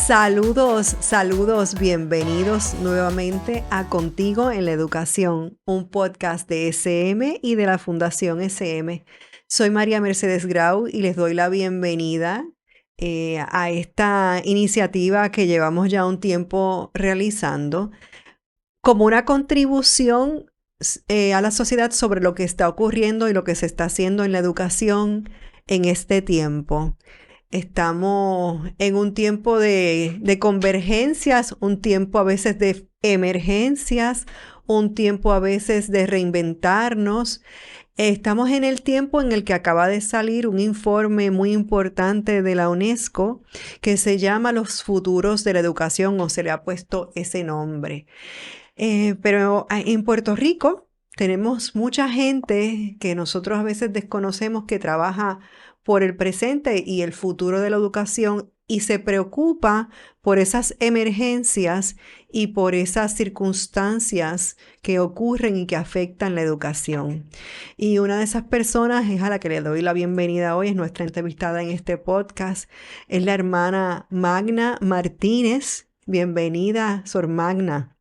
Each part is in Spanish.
Saludos, saludos, bienvenidos nuevamente a Contigo en la Educación, un podcast de SM y de la Fundación SM. Soy María Mercedes Grau y les doy la bienvenida a esta iniciativa que llevamos ya un tiempo realizando como una contribución a la sociedad sobre lo que está ocurriendo y lo que se está haciendo en la educación en este tiempo. Estamos en un tiempo de convergencias, un tiempo a veces de emergencias, un tiempo a veces de reinventarnos. Estamos en el tiempo en el que acaba de salir un informe muy importante de la UNESCO que se llama Los futuros de la educación, o se le ha puesto ese nombre. Pero en Puerto Rico tenemos mucha gente que nosotros a veces desconocemos que trabaja por el presente y el futuro de la educación y se preocupa por esas emergencias y por esas circunstancias que ocurren y que afectan la educación. Y una de esas personas es a la que le doy la bienvenida hoy, es nuestra entrevistada en este podcast, es la hermana Magna Martínez. Bienvenida, Sor Magna.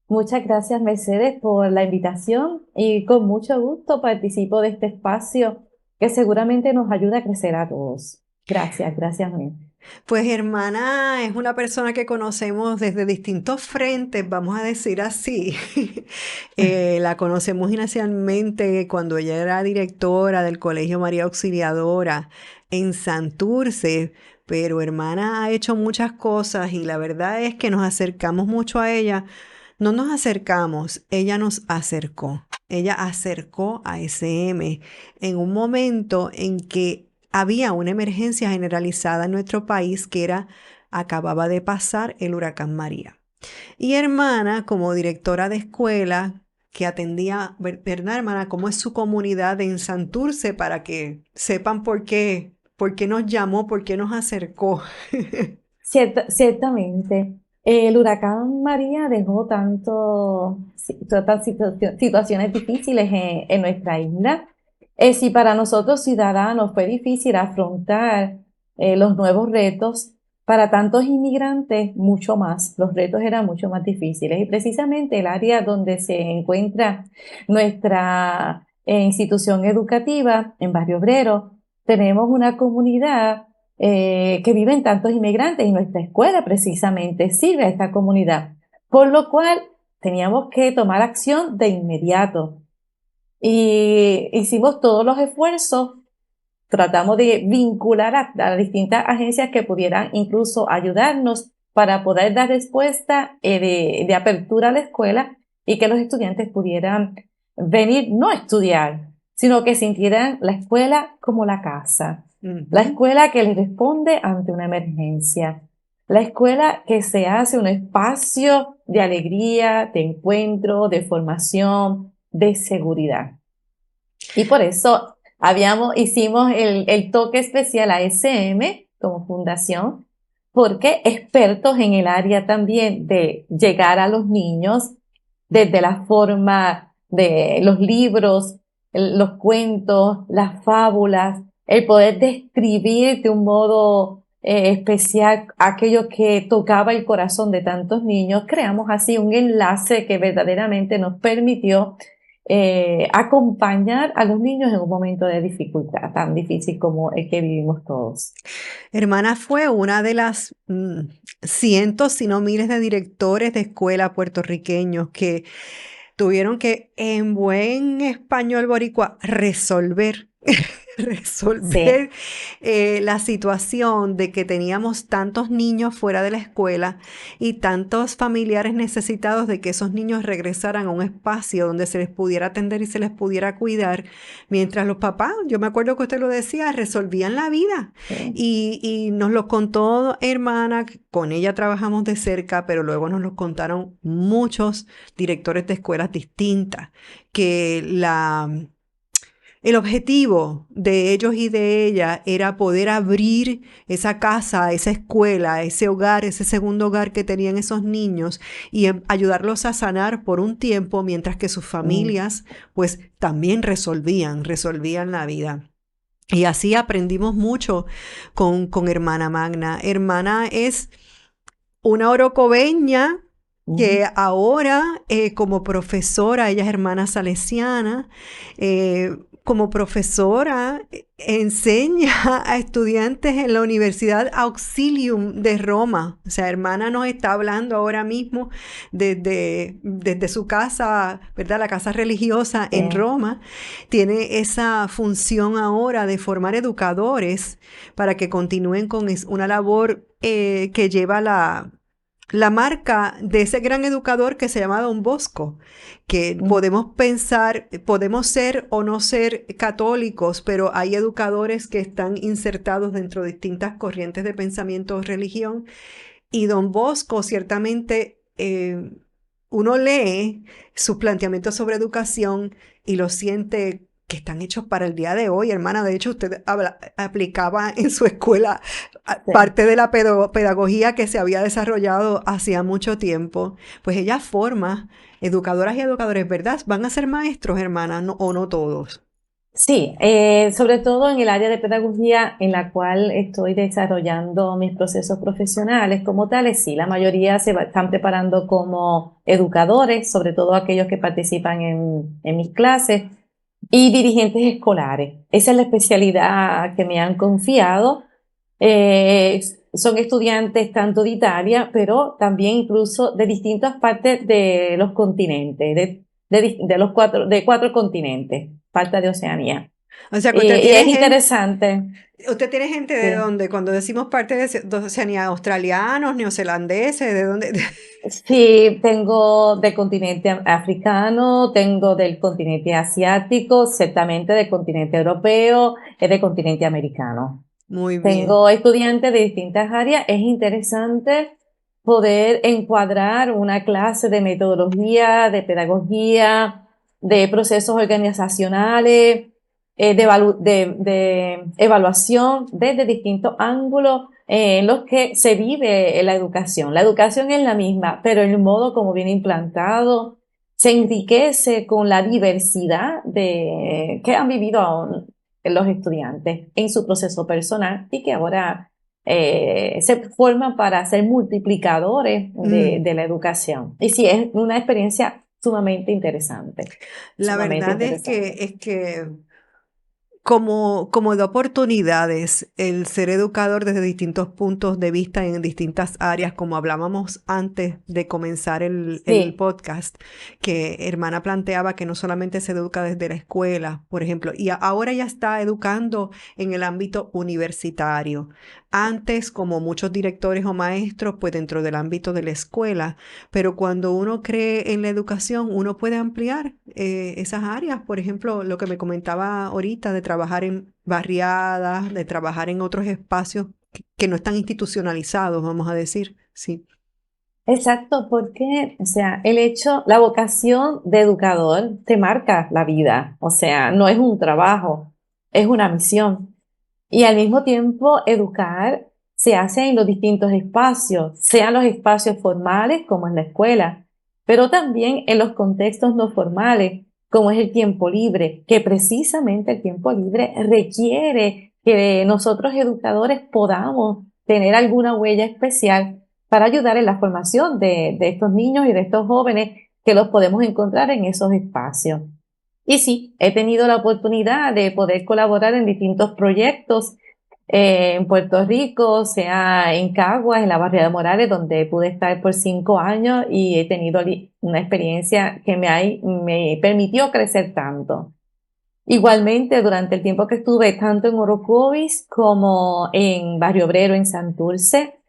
Muchas gracias, Mercedes, por la invitación y con mucho gusto participo de este espacio que seguramente nos ayuda a crecer a todos. Gracias, gracias. Pues hermana es una persona que conocemos desde distintos frentes, vamos a decir así. La conocemos inicialmente cuando ella era directora del Colegio María Auxiliadora en Santurce, pero hermana ha hecho muchas cosas y la verdad es que nos acercamos mucho a ella. No nos acercamos, ella nos acercó. Ella acercó a SM en un momento en que había una emergencia generalizada en nuestro país acababa de pasar el huracán María. Y hermana, como directora de escuela que atendía, ¿verdad, hermana? ¿Cómo es su comunidad en Santurce para que sepan por qué nos llamó, por qué nos acercó? Ciertamente, el huracán María dejó tantas situaciones difíciles en nuestra isla. Si para nosotros ciudadanos fue difícil afrontar los nuevos retos, para tantos inmigrantes mucho más, los retos eran mucho más difíciles. Y precisamente el área donde se encuentra nuestra institución educativa, en Barrio Obrero, tenemos una comunidad que viven tantos inmigrantes y nuestra escuela precisamente sirve a esta comunidad, por lo cual teníamos que tomar acción de inmediato y hicimos todos los esfuerzos, tratamos de vincular a distintas agencias que pudieran incluso ayudarnos para poder dar respuesta de apertura a la escuela y que los estudiantes pudieran venir no a estudiar, sino que sintieran la escuela como la casa. La escuela que les responde ante una emergencia. La escuela que se hace un espacio de alegría, de encuentro, de formación, de seguridad. Y por eso hicimos el toque especial a SM como fundación, porque expertos en el área también de llegar a los niños desde la forma de los libros, los cuentos, las fábulas, el poder describir de un modo especial aquello que tocaba el corazón de tantos niños. Creamos así un enlace que verdaderamente nos permitió acompañar a los niños en un momento de dificultad tan difícil como el que vivimos todos. Hermana fue una de las cientos, si no miles de directores de escuela puertorriqueños que tuvieron que, en buen español boricua, resolver Sí. La situación de que teníamos tantos niños fuera de la escuela y tantos familiares necesitados de que esos niños regresaran a un espacio donde se les pudiera atender y se les pudiera cuidar, mientras los papás, yo me acuerdo que usted lo decía, resolvían la vida. Sí. Y nos lo contó hermana, con ella trabajamos de cerca, pero luego nos lo contaron muchos directores de escuelas distintas, que el objetivo de ellos y de ella era poder abrir esa casa, esa escuela, ese hogar, ese segundo hogar que tenían esos niños y ayudarlos a sanar por un tiempo mientras que sus familias pues también resolvían la vida. Y así aprendimos mucho con Hermana Magna. Hermana es una orocobeña Ujú. que ahora como profesora, ella es hermana salesiana, como profesora enseña a estudiantes en la Universidad Auxilium de Roma. O sea, hermana nos está hablando ahora mismo desde su casa, ¿verdad? La casa religiosa en Sí. Roma. Tiene esa función ahora de formar educadores para que continúen con una labor que lleva la marca de ese gran educador que se llama Don Bosco, que Mm. podemos pensar, podemos ser o no ser católicos, pero hay educadores que están insertados dentro de distintas corrientes de pensamiento o religión, y Don Bosco ciertamente, uno lee sus planteamientos sobre educación y lo siente que están hechos para el día de hoy, hermana. De hecho, usted aplicaba en su escuela Sí. parte de la pedagogía que se había desarrollado hacía mucho tiempo. Pues ella forma educadoras y educadores, ¿verdad? ¿Van a ser maestros, hermana? ¿O no todos? Sí, sobre todo en el área de pedagogía en la cual estoy desarrollando mis procesos profesionales como tales, sí, la mayoría están preparando como educadores, sobre todo aquellos que participan en mis clases, y dirigentes escolares. Esa es la especialidad que me han confiado. Eh, Son estudiantes tanto de Italia, pero también incluso de distintas partes de los continentes, de los de cuatro continentes, parte de Oceanía. O sea que Y es interesante. usted tiene gente de Sí. dónde, cuando decimos parte de Oceanía, australianos, neozelandeses, ¿de dónde? Sí, tengo del continente africano, tengo del continente asiático, ciertamente del continente europeo, y del continente americano. Muy bien. Tengo estudiantes de distintas áreas. Es interesante poder encuadrar una clase de metodología, de pedagogía, de procesos organizacionales, de evaluación desde distintos ángulos en los que se vive la educación. La educación es la misma, pero el modo como viene implantado se enriquece con la diversidad de que han vivido los estudiantes en su proceso personal y que ahora se forman para ser multiplicadores Mm. de la educación. Y sí, es una experiencia La sumamente verdad interesante. es que como de oportunidades, el ser educador desde distintos puntos de vista en distintas áreas, como hablábamos antes de comenzar el Sí, podcast, que hermana planteaba que no solamente se educa desde la escuela, por ejemplo, y ahora ya está educando en el ámbito universitario. Antes, como muchos directores o maestros, pues dentro del ámbito de la escuela, pero cuando uno cree en la educación, uno puede ampliar esas áreas. Por ejemplo, lo que me comentaba ahorita de trabajar en barriadas, de trabajar en otros espacios que no están institucionalizados, vamos a decir. Sí. exacto, porque, o sea, la vocación de educador te marca la vida, o sea, no es un trabajo, es una misión. Y al mismo tiempo, educar se hace en los distintos espacios, sean los espacios formales como en la escuela, pero también en los contextos no formales, como es el tiempo libre, que precisamente el tiempo libre requiere que nosotros educadores podamos tener alguna huella especial para ayudar en la formación de estos niños y de estos jóvenes que los podemos encontrar en esos espacios. Y sí, he tenido la oportunidad de poder colaborar en distintos proyectos en Puerto Rico, sea en Caguas, en la barriada de Morales, donde pude estar por 5 años y he tenido una experiencia que me permitió crecer tanto. Igualmente, durante el tiempo que estuve tanto en Orocovis como en Barrio Obrero, en Santurce,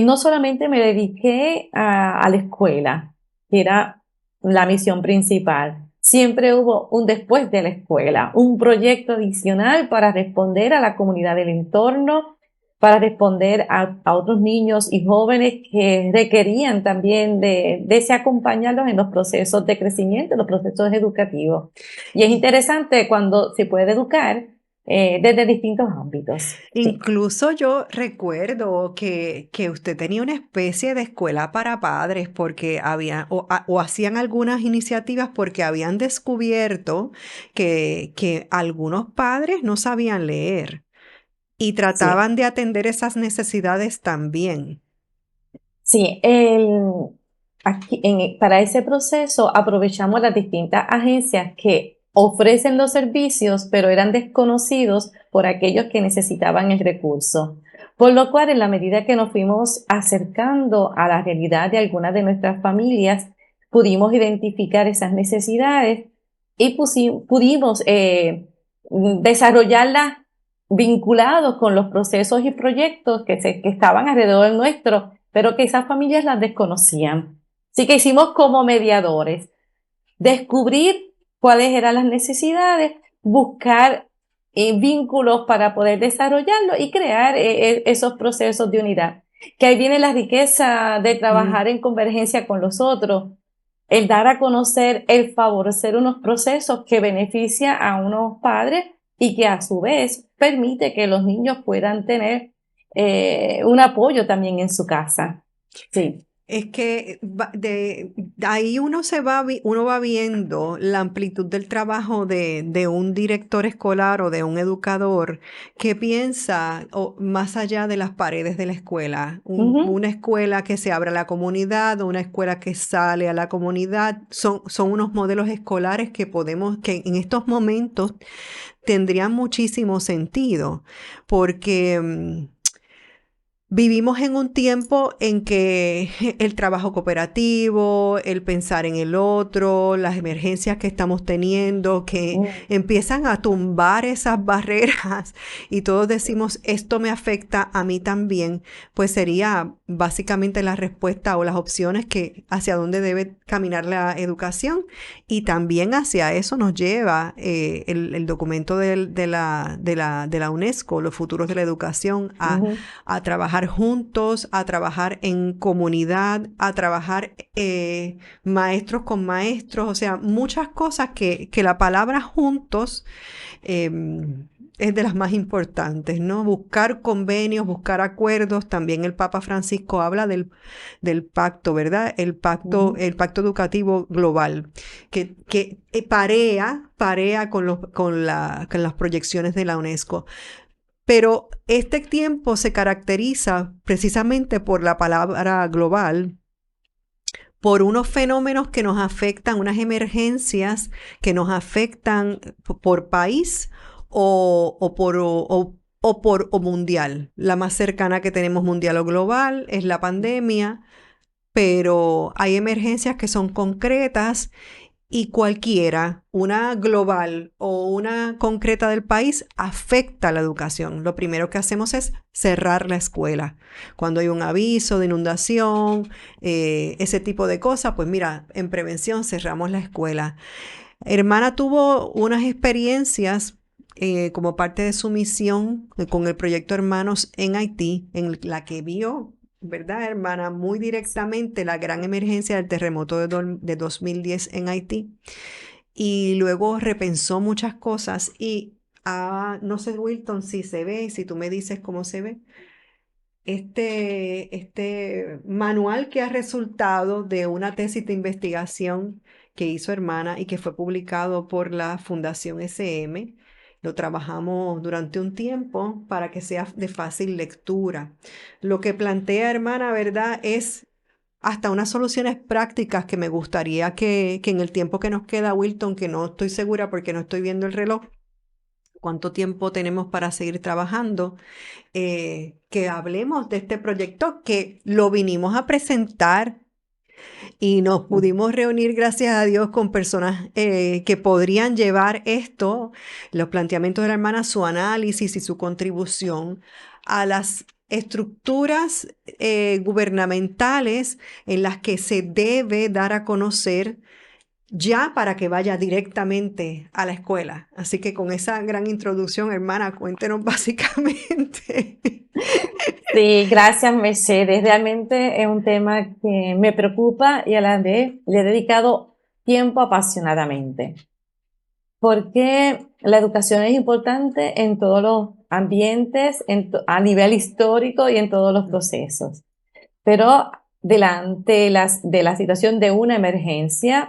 no solamente me dediqué a la escuela, que era la misión principal. Siempre hubo un después de la escuela, un proyecto adicional para responder a la comunidad del entorno, para responder a otros niños y jóvenes que requerían también de ese acompañarlos en los procesos de crecimiento, en los procesos educativos. Y es Y interesante cuando se puede educar desde distintos ámbitos. Sí, Incluso yo recuerdo que usted tenía una especie de escuela para padres porque o hacían algunas iniciativas porque habían descubierto que algunos padres no sabían leer y sí. trataban de atender esas necesidades también. Sí, para ese proceso aprovechamos las distintas agencias que ofrecen los servicios, pero eran desconocidos por aquellos que necesitaban el recurso. Por lo cual, en la medida que nos fuimos acercando a la realidad de algunas de nuestras familias, pudimos identificar esas necesidades y pudimos desarrollarlas vinculados con los procesos y proyectos que estaban alrededor nuestro, pero que esas familias las desconocían. Así que hicimos como mediadores, descubrir cuáles eran las necesidades, buscar vínculos para poder desarrollarlo y crear esos procesos de unidad. Que ahí viene la riqueza de Mm. trabajar en convergencia con los otros, el dar a conocer, el favorecer unos procesos que beneficia a unos padres y que a su vez permite que los niños puedan tener un apoyo también en su casa. Sí. Es que de ahí uno va viendo la amplitud del trabajo de un director escolar o de un educador que piensa más allá de las paredes de la escuela. Ujú. Una escuela que se abre a la comunidad, una escuela que sale a la comunidad, son unos modelos escolares que en estos momentos tendrían muchísimo sentido, porque vivimos en un tiempo en que el trabajo cooperativo, el pensar en el otro, las emergencias que estamos teniendo, que Mm. empiezan a tumbar esas barreras y todos decimos, esto me afecta a mí también, pues sería básicamente la respuesta o las opciones que hacia dónde debe caminar la educación y también hacia eso nos lleva el documento de la UNESCO, los futuros de la educación, Ujú. a trabajar juntos, a trabajar en comunidad, a trabajar maestros con maestros, o sea, muchas cosas que la palabra juntos eh, es de las más importantes, ¿no? Buscar convenios, buscar acuerdos. También el Papa Francisco habla del pacto, ¿verdad? Ujú. El pacto educativo global, que parea con las proyecciones de la UNESCO. Pero este tiempo se caracteriza precisamente por la palabra global, por unos fenómenos que nos afectan, unas emergencias que nos afectan por país o mundial. La más cercana que tenemos mundial o global es la pandemia, pero hay emergencias que son concretas y cualquiera, una global o una concreta del país, afecta la educación. Lo primero que hacemos es cerrar la escuela. Cuando hay un aviso de inundación, ese tipo de cosas, pues mira, en prevención cerramos la escuela. Hermana tuvo unas experiencias como parte de su misión con el proyecto Hermanos en Haití, en la que vio, ¿verdad, hermana? Muy directamente la gran emergencia del terremoto de 2010 en Haití. Y luego repensó muchas cosas y, no sé, Wilton, si se ve, si tú me dices cómo se ve, este manual que ha resultado de una tesis de investigación que hizo hermana y que fue publicado por la Fundación SM. Lo trabajamos durante un tiempo para que sea de fácil lectura. Lo que plantea hermana, ¿verdad? Es hasta unas soluciones prácticas que me gustaría que en el tiempo que nos queda, Wilton, que no estoy segura porque no estoy viendo el reloj, cuánto tiempo tenemos para seguir trabajando, que hablemos de este proyecto que lo vinimos a presentar y nos pudimos reunir, gracias a Dios, con personas que podrían llevar esto, los planteamientos de la hermana, su análisis y su contribución a las estructuras gubernamentales en las que se debe dar a conocer ya para que vaya directamente a la escuela. Así que con esa gran introducción, hermana, cuéntenos básicamente. Sí, gracias, Mercedes. Realmente es un tema que me preocupa y a la vez le he dedicado tiempo apasionadamente. ¿Por qué? la educación es importante en todos los ambientes, a nivel histórico y en todos los procesos. Pero delante de la situación de una emergencia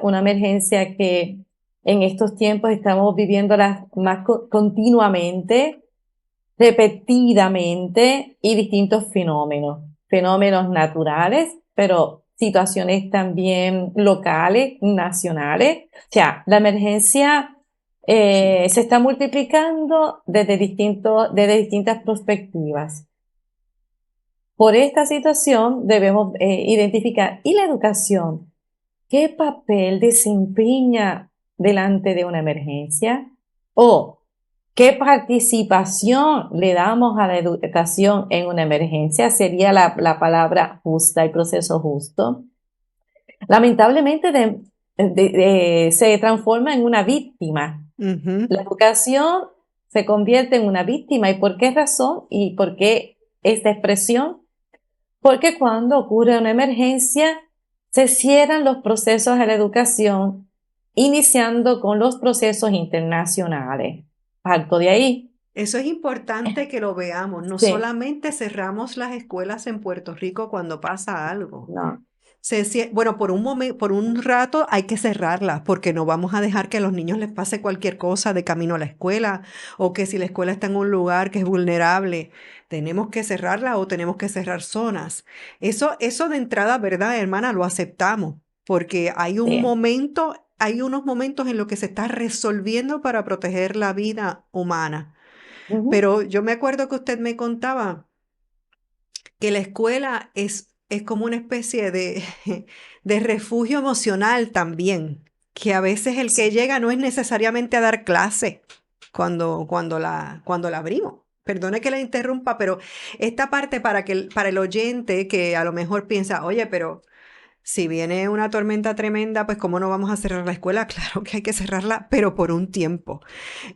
que en estos tiempos estamos viviéndola más continuamente, repetidamente y distintos fenómenos naturales, pero situaciones también locales, nacionales. O sea, la emergencia se está multiplicando desde distintas perspectivas. Por esta situación debemos identificar, ¿y la educación? ¿Qué papel desempeña delante de una emergencia? ¿O qué participación le damos a la educación en una emergencia? Sería la palabra justa, el proceso justo. Lamentablemente se transforma en una víctima. Ujú. La educación se convierte en una víctima. ¿Y por qué razón? ¿Y por qué esta expresión? Porque cuando ocurre una emergencia, se cierran los procesos de la educación, iniciando con los procesos internacionales. Parto de ahí. Eso es importante que lo veamos. No Sí, solamente cerramos las escuelas en Puerto Rico cuando pasa algo. no. Bueno, por un rato hay que cerrarlas porque no vamos a dejar que a los niños les pase cualquier cosa de camino a la escuela o que si la escuela está en un lugar que es vulnerable, tenemos que cerrarla o tenemos que cerrar zonas. Eso de entrada, ¿verdad, hermana? Lo aceptamos porque Sí. hay unos momentos en los que se está resolviendo para proteger la vida humana. Ujú. Pero yo me acuerdo que usted me contaba que la escuela es como una especie de refugio emocional también, que a veces el que llega no es necesariamente a dar clase cuando la abrimos. Perdone que la interrumpa, pero esta parte para el oyente que a lo mejor piensa, oye, pero si viene una tormenta tremenda, pues ¿cómo no vamos a cerrar la escuela? Claro que hay que cerrarla, pero por un tiempo.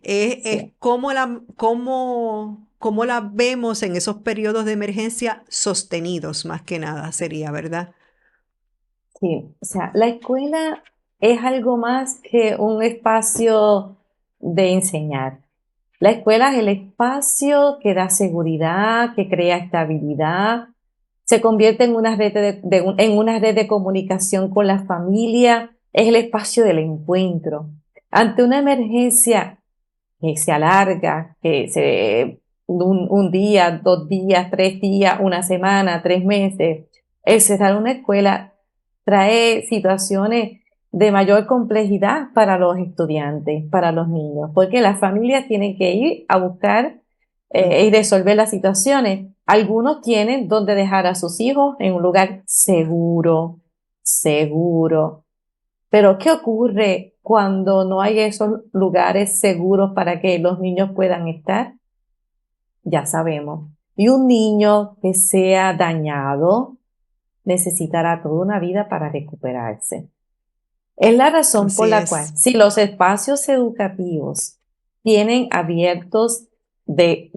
Es Sí, cómo la vemos en esos periodos de emergencia sostenidos, más que nada, sería, ¿verdad? sí. O sea, la escuela es algo más que un espacio de enseñar. La escuela es el espacio que da seguridad, que crea estabilidad, se convierte en una red en una red de comunicación con la familia, es el espacio del encuentro. Ante una emergencia que se alarga, un día, 2 días, 3 días, una semana, 3 meses, el cerrar una escuela trae situaciones de mayor complejidad para los estudiantes, para los niños, porque las familias tienen que ir a buscar y Ujú. resolver las situaciones. Algunos tienen donde dejar a sus hijos en un lugar seguro, seguro. Pero ¿qué ocurre cuando no hay esos lugares seguros para que los niños puedan estar? Ya sabemos. Y un niño que sea dañado necesitará toda una vida para recuperarse. Es la razón por Así la cual, es. si los espacios educativos tienen abiertos de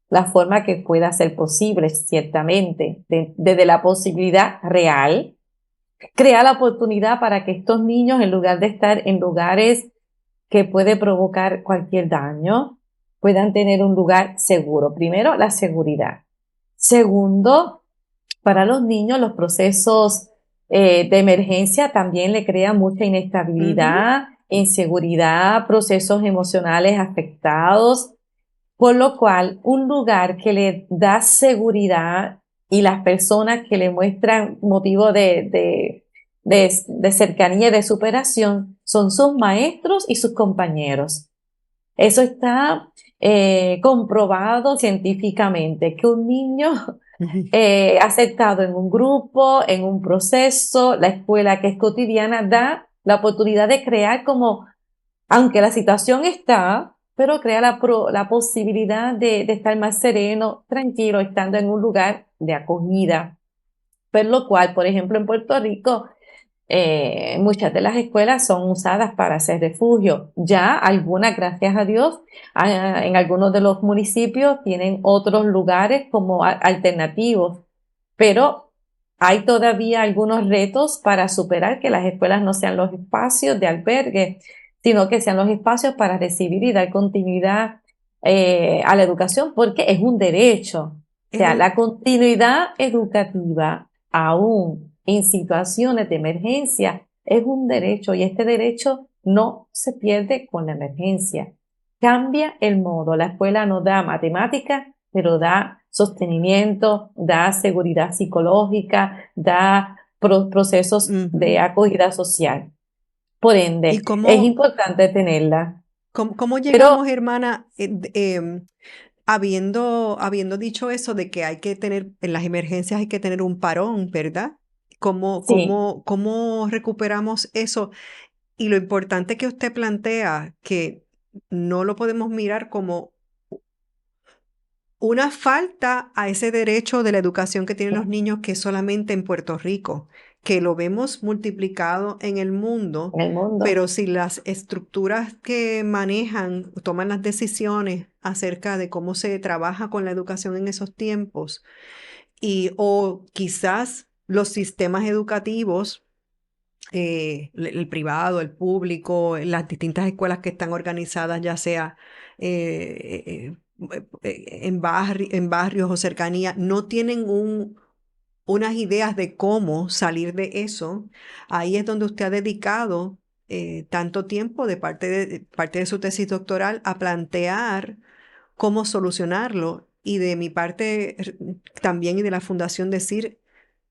la forma que pueda ser posible, ciertamente, desde la posibilidad real, crea la oportunidad para que estos niños, en lugar de estar en lugares que puede provocar cualquier daño, puedan tener un lugar seguro. Primero, la seguridad. Segundo, para los niños, los procesos de emergencia también le crean mucha Ujú. inestabilidad, inseguridad, procesos emocionales afectados, por lo cual un lugar que le da seguridad y las personas que le muestran motivo de cercanía y de superación son sus maestros y sus compañeros. Eso está comprobado científicamente, que un niño Ujú. aceptado en un grupo, en un proceso, la escuela que es cotidiana, da la oportunidad de crear como, aunque la situación está, pero crea la posibilidad de estar más sereno, tranquilo, estando en un lugar de acogida. Por lo cual, por ejemplo, en Puerto Rico, muchas de las escuelas son usadas para hacer refugio. Ya algunas, gracias a Dios, en algunos de los municipios tienen otros lugares como alternativos, pero hay todavía algunos retos para superar que las escuelas no sean los espacios de albergue. sino que sean los espacios para recibir y dar continuidad a la educación, porque es un derecho. O Es sea, un, la continuidad educativa, aún en situaciones de emergencia, es un derecho y este derecho no se pierde con la emergencia. Cambia el modo. La escuela no da matemáticas, pero da sostenimiento, da seguridad psicológica, da procesos de Ujú. acogida social. Por ¿Y ende, es cómo, importante tenerla. cómo Pero llegamos, hermana, habiendo dicho eso de que hay que tener, en las emergencias hay que tener un parón, ¿verdad? sí, ¿Cómo recuperamos eso? Y lo importante que usted plantea, que no lo podemos mirar como una falta a ese derecho de la educación que tienen los niños que es solamente en Puerto Rico, que lo vemos multiplicado en el mundo, en el mundo. pero si las estructuras que manejan, toman las decisiones acerca de cómo se trabaja con la educación en esos tiempos, y o quizás los sistemas educativos, el privado, el público, las distintas escuelas que están organizadas, ya sea en barrios o cercanías, no tienen unas ideas de cómo salir de eso. Ahí es donde usted ha dedicado tanto tiempo parte de su tesis doctoral a plantear cómo solucionarlo. Y de mi parte también y de la fundación decir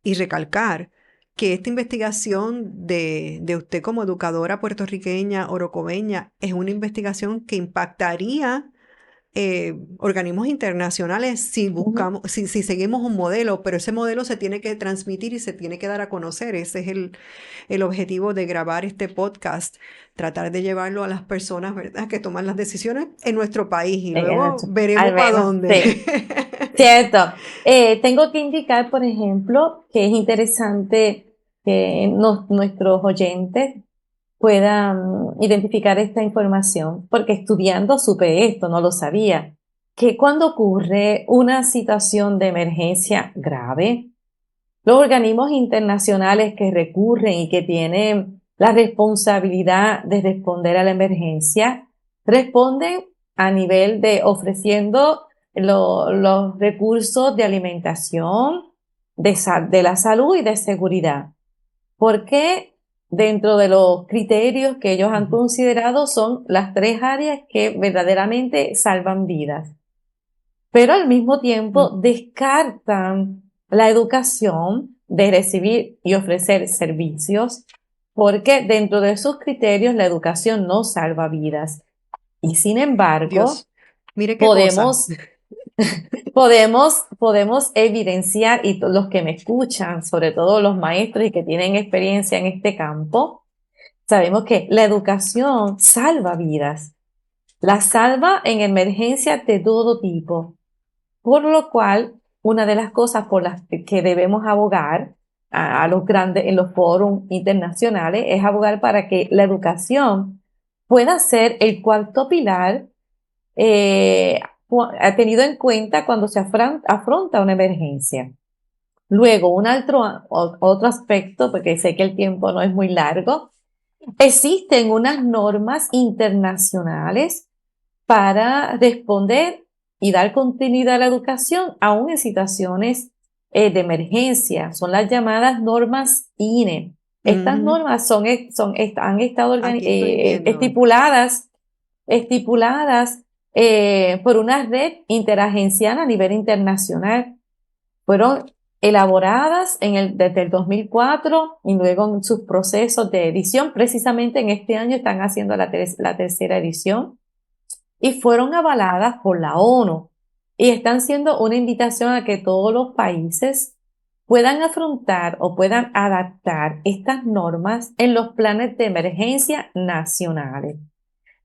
y recalcar que esta investigación de usted como educadora puertorriqueña, orocobeña, es una investigación que impactaría organismos internacionales si Ujú. buscamos, si seguimos un modelo, pero ese modelo se tiene que transmitir y se tiene que dar a conocer. Ese es el objetivo de grabar este podcast, tratar de llevarlo a las personas, ¿verdad?, que toman las decisiones en nuestro país y luego Al veremos para menos, dónde. sí. Cierto. Tengo que indicar, por ejemplo, que es interesante que nuestros oyentes puedan identificar esta información, porque estudiando supe esto, no lo sabía, que cuando ocurre una situación de emergencia grave, los organismos internacionales que recurren y que tienen la responsabilidad de responder a la emergencia, responden a nivel de ofreciendo los recursos de alimentación, de la salud y de seguridad. Porque dentro de los criterios que ellos han Ujú, considerado son las tres áreas que verdaderamente salvan vidas, pero al mismo tiempo ujú. descartan la educación de recibir y ofrecer servicios, porque dentro de sus criterios la educación no salva vidas. Y sin embargo, Dios, mire qué cosa. podemos, podemos evidenciar, y los que me escuchan, sobre todo los maestros y que tienen experiencia en este campo, sabemos que la educación salva vidas. La salva en emergencias de todo tipo. Por lo cual, una de las cosas por las que debemos abogar a los grandes, en los foros internacionales, es abogar para que la educación pueda ser el cuarto pilar eh, tenido en cuenta cuando se afronta una emergencia. Luego, otro aspecto, porque sé que el tiempo no es muy largo, existen unas normas internacionales para responder y dar continuidad a la educación, aún en situaciones de emergencia. Son las llamadas normas INE. Estas Ujú. normas han estado Aquí estoy viendo. estipuladas por una red interagencial a nivel internacional. Fueron elaboradas desde el 2004 y luego en sus procesos de edición. Precisamente en este año están haciendo la tercera edición y fueron avaladas por la ONU y están siendo una invitación a que todos los países puedan afrontar o puedan adaptar estas normas en los planes de emergencia nacionales.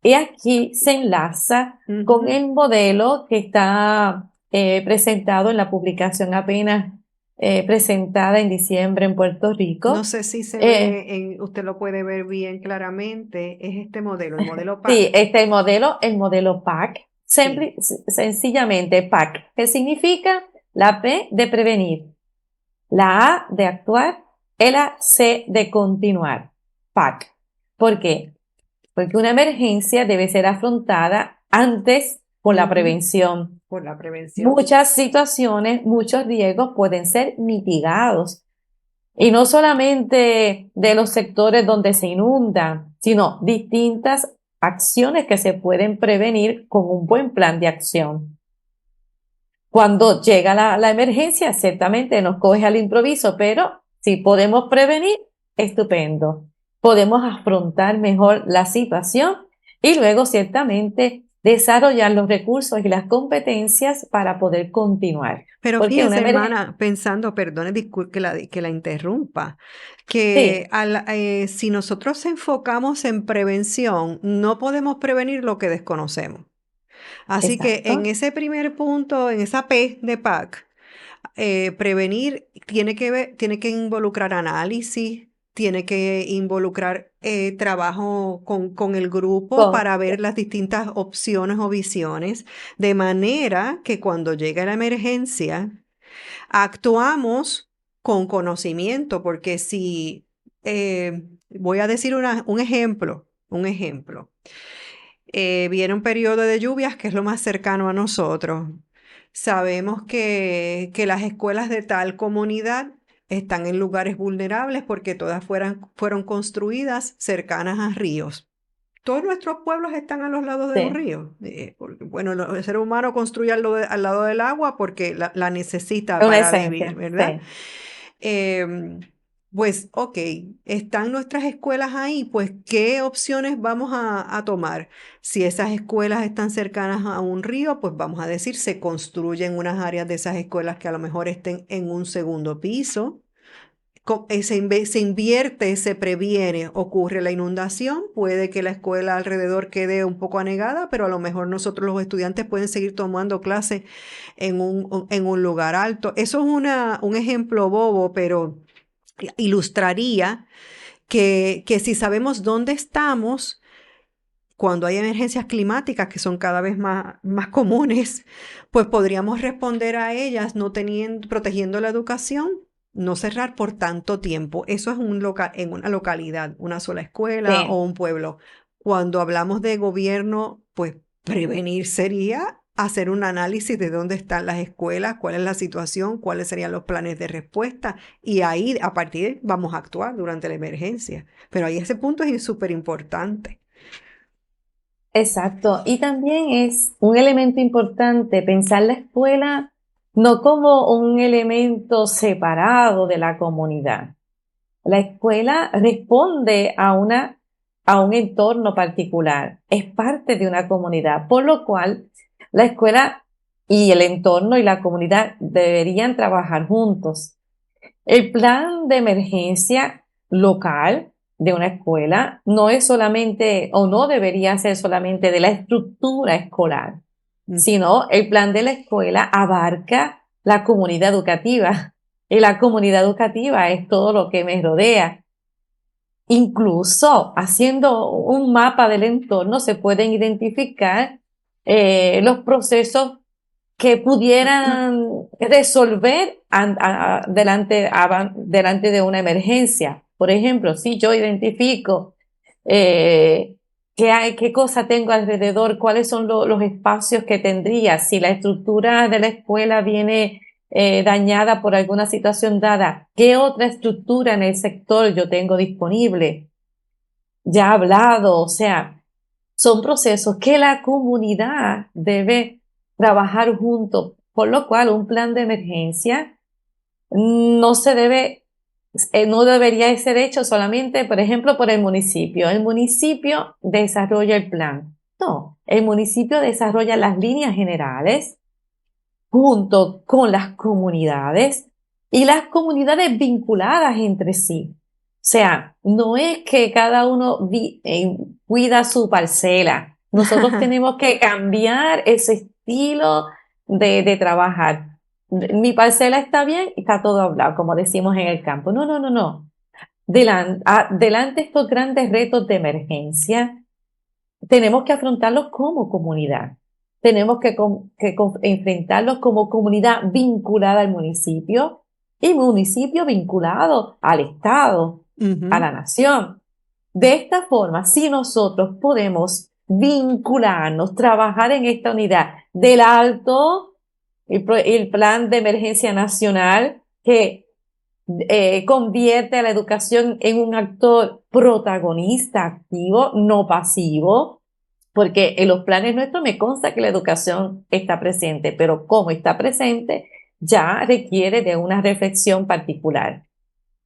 Y aquí se enlaza con Ujú. el modelo que está presentado en la publicación apenas presentada en diciembre en Puerto No Rico. sé si se Eh, ve, usted lo puede ver bien claramente, es este modelo, el modelo Sí, PAC. este el modelo PAC, Sí. sencillamente PAC, que significa la P de prevenir, la A de actuar y la C de continuar. PAC. ¿Por qué? porque una emergencia debe ser afrontada antes con la Ujú. prevención. Por la prevención. Muchas situaciones, muchos riesgos pueden ser mitigados. Y no solamente de los sectores donde se inundan, sino distintas acciones que se pueden prevenir con un buen plan de acción. Cuando llega la emergencia, ciertamente nos coge al improviso, pero si podemos prevenir, estupendo. Podemos afrontar mejor la situación y luego ciertamente desarrollar los recursos y las competencias para poder continuar. Pero Porque una fíjese, emergencia, hermana, pensando, perdone, disculpe que la interrumpa, sí, que si nosotros enfocamos en prevención, no podemos prevenir lo que desconocemos. Así que en exacto. ese primer punto, en esa P de PAC, prevenir tiene que involucrar análisis, tiene que involucrar trabajo con el grupo Con, para ver las distintas opciones o visiones, de manera que cuando llegue la emergencia, actuamos con conocimiento, porque si voy a decir un ejemplo. Viene un periodo de lluvias que es lo más cercano a nosotros. Sabemos que las escuelas de tal comunidad están en lugares vulnerables porque todas fueron construidas cercanas a ríos. Todos nuestros pueblos están a los lados de un sí, río. Bueno, el ser humano construye al lado del agua porque la necesita una para vivir, esencia, ¿verdad? sí. Em, pues, ok, están nuestras escuelas ahí, pues, ¿qué opciones vamos a tomar? Si esas escuelas están cercanas a un río, pues vamos a decir, se construyen unas áreas de esas escuelas que a lo mejor estén en un segundo piso. Se invierte, se previene, ocurre la inundación, puede que la escuela alrededor quede un poco anegada, pero a lo mejor nosotros los estudiantes pueden seguir tomando clases en un lugar alto. Eso es un ejemplo bobo, pero ilustraría que si sabemos dónde estamos, cuando hay emergencias climáticas que son cada vez más comunes, pues podríamos responder a ellas no protegiendo la educación, no cerrar por tanto tiempo. Eso es en una localidad, una sola escuela o Sí, un pueblo. Cuando hablamos de gobierno, pues prevenir sería hacer un análisis de dónde están las escuelas, cuál es la situación, cuáles serían los planes de respuesta y ahí a partir de ahí vamos a actuar durante la emergencia. Pero ahí ese punto es súper importante. exacto. Y también es un elemento importante pensar la escuela no como un elemento separado de la comunidad. La escuela responde a un entorno particular, es parte de una comunidad, por lo cual la escuela y el entorno y la comunidad deberían trabajar juntos. El plan de emergencia local de una escuela no es solamente o no debería ser solamente de la estructura escolar, Mm. sino el plan de la escuela abarca la comunidad educativa y la comunidad educativa es todo lo que me rodea. Incluso haciendo un mapa del entorno se pueden identificar los procesos que pudieran resolver delante de una emergencia. Por ejemplo, si yo identifico qué cosa tengo alrededor, cuáles son los espacios que tendría, si la estructura de la escuela viene dañada por alguna situación dada, ¿qué otra estructura en el sector yo tengo disponible? Ya hablado, o sea, son procesos que la comunidad debe trabajar juntos, por lo cual un plan de emergencia no se debe, no debería ser hecho solamente, por ejemplo, por el municipio. El municipio desarrolla el plan. No, el municipio desarrolla las líneas generales junto con las comunidades y las comunidades vinculadas entre sí. O sea, no es que cada uno cuida su parcela. Nosotros tenemos que cambiar ese estilo de trabajar. Mi parcela está bien y está todo hablado, como decimos en el campo. No, no, no, no. Delante estos grandes retos de emergencia, tenemos que afrontarlos como comunidad. Tenemos que enfrentarlos como comunidad vinculada al municipio y municipio vinculado al Estado, a Ujú. la nación. De esta forma, si nosotros podemos vincularnos, trabajar en esta unidad del alto, el plan de emergencia nacional que convierte a la educación en un actor protagonista, activo, no pasivo, porque en los planes nuestros me consta que la educación está presente, pero cómo está presente ya requiere de una reflexión particular.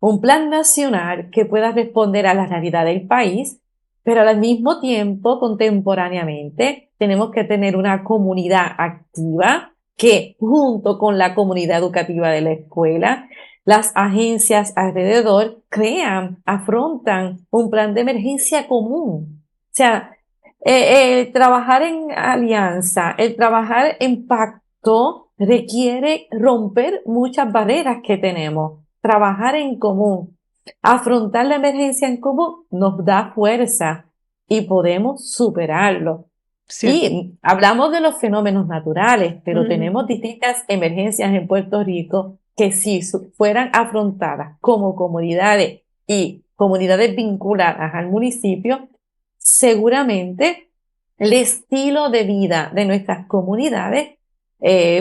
Un plan nacional que pueda responder a la realidad del país, pero al mismo tiempo, contemporáneamente, tenemos que tener una comunidad activa que, junto con la comunidad educativa de la escuela, las agencias alrededor crean, afrontan un plan de emergencia común. O sea, el trabajar en alianza, el trabajar en pacto requiere romper muchas barreras que tenemos. Trabajar en común, afrontar la emergencia en común nos da fuerza y podemos superarlo. ¿cierto? Y hablamos de los fenómenos naturales, pero Ujú. tenemos distintas emergencias en Puerto Rico que si fueran afrontadas como comunidades y comunidades vinculadas al municipio, seguramente el estilo de vida de nuestras comunidades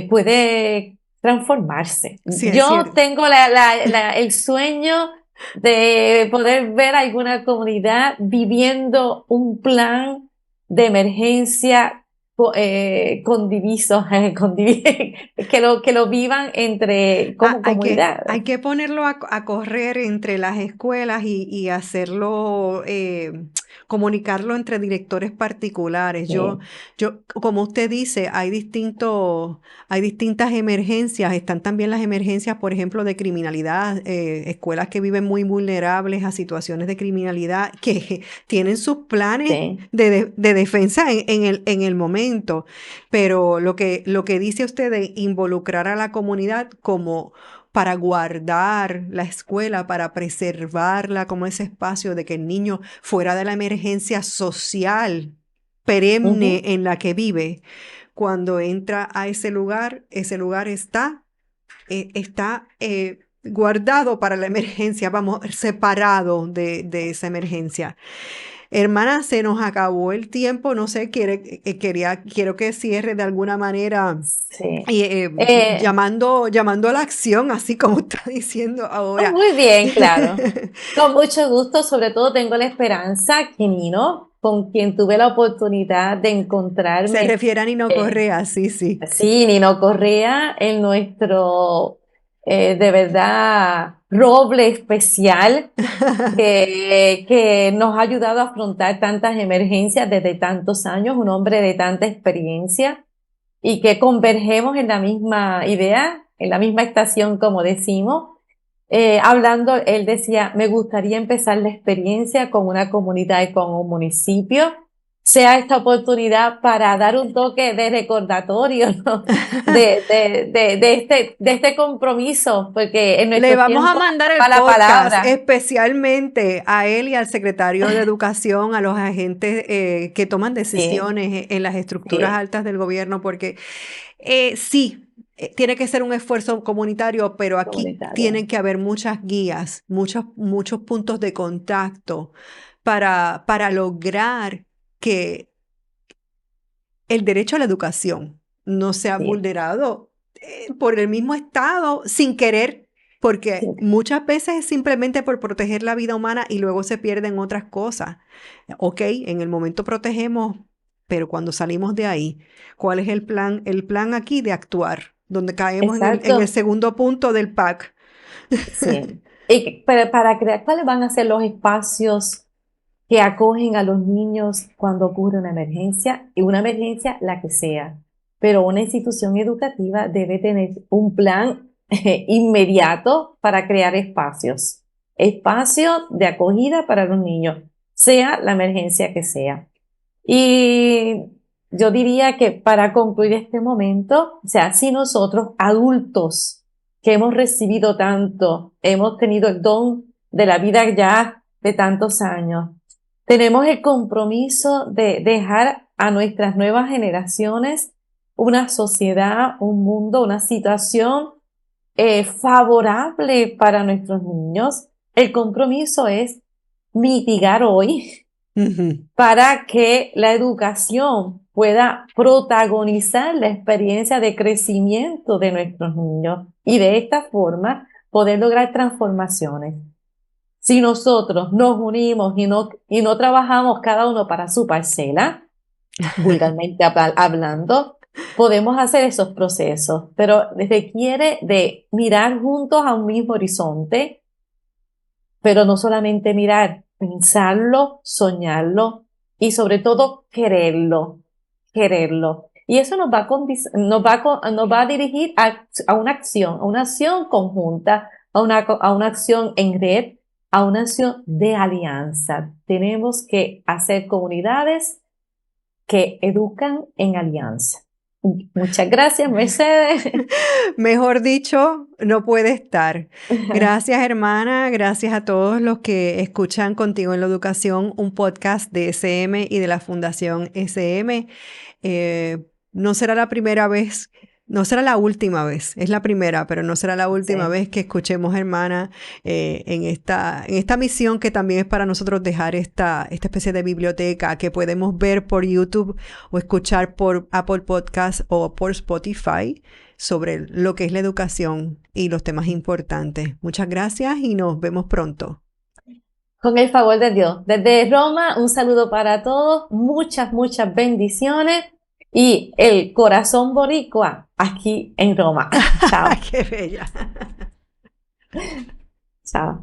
puede transformarse. Sí, es Yo cierto. tengo el sueño de poder ver alguna comunidad viviendo un plan de emergencia con divisos, que lo vivan como Hay comunidad. que ponerlo a correr entre las escuelas y hacerlo, comunicarlo entre directores particulares. Sí, Como usted dice, hay distintas emergencias. Están también las emergencias, por ejemplo, de criminalidad, escuelas que viven muy vulnerables a situaciones de criminalidad, que tienen sus planes sí, de defensa en el momento. Pero lo que dice usted de involucrar a la comunidad como para guardar la escuela, para preservarla como ese espacio de que el niño, fuera de la emergencia social perenne ujú, en la que vive, cuando entra a ese lugar está guardado para la emergencia, vamos, separado de esa emergencia. Hermana, se nos acabó el tiempo, no sé, quiero que cierre de alguna manera sí. llamando a la acción, así como está diciendo ahora. Muy bien, claro. Con mucho gusto, sobre todo tengo la esperanza que Nino, con quien tuve la oportunidad de Se encontrarme, refiere a Nino eh, Correa, sí, sí. sí, Nino Correa, en nuestro, de verdad, roble especial que nos ha ayudado a afrontar tantas emergencias desde tantos años, un hombre de tanta experiencia y que convergemos en la misma idea, en la misma estación, como decimos. Hablando, él decía, me gustaría empezar la experiencia con una comunidad y con un municipio, sea esta oportunidad para dar un toque de recordatorio, ¿no? De este compromiso, porque en Le nuestros vamos a tiempos mandar el va la podcast palabra. especialmente a él y al secretario de Educación, a los agentes que toman Sí, decisiones en las estructuras sí, altas del gobierno, porque sí, tiene que ser un esfuerzo comunitario, pero aquí comunitaria. tienen que haber muchas guías, muchos puntos de contacto para lograr que el derecho a la educación no sea Sí, vulnerado por el mismo Estado sin querer, porque sí, muchas veces es simplemente por proteger la vida humana y luego se pierden otras cosas. Ok, en el momento protegemos, pero cuando salimos de ahí, ¿cuál es el plan? El plan aquí de actuar, donde caemos en el exacto. segundo punto del PAC. Sí. Y para crear, ¿cuáles van a ser los espacios que acogen a los niños cuando ocurre una emergencia? Y una emergencia, la que sea. Pero una institución educativa debe tener un plan inmediato para crear espacios. Espacios de acogida para los niños, sea la emergencia que sea. Y yo diría que para concluir este momento, o sea, si nosotros adultos que hemos recibido tanto, hemos tenido el don de la vida ya de tantos años, tenemos el compromiso de dejar a nuestras nuevas generaciones una sociedad, un mundo, una situación favorable para nuestros niños. El compromiso es mitigar hoy Ujú. para que la educación pueda protagonizar la experiencia de crecimiento de nuestros niños y de esta forma poder lograr transformaciones. Si nosotros nos unimos y no trabajamos cada uno para su parcela, vulgarmente hablando, podemos hacer esos procesos, pero requiere de mirar juntos a un mismo horizonte, pero no solamente mirar, pensarlo, soñarlo y sobre todo quererlo, quererlo. Y eso nos va a dirigir a una acción conjunta, a una acción en red, a una acción de alianza. Tenemos que hacer comunidades que educan en alianza. Muchas gracias, Mercedes. Mejor dicho, no puede estar. Gracias, hermana. Gracias a todos los que escuchan Contigo en la Educación, un podcast de SM y de la Fundación SM. No será la primera vez, no será la última vez, es la primera, pero no será la última Sí. vez que escuchemos, hermana, en esta misión que también es para nosotros dejar esta especie de biblioteca que podemos ver por YouTube o escuchar por Apple Podcast o por Spotify sobre lo que es la educación y los temas importantes. Muchas gracias y nos vemos pronto. Con el favor de Dios. Desde Roma, un saludo para todos, muchas, muchas bendiciones y el corazón boricua aquí en Roma. Chao. ¡Qué bella! Chao.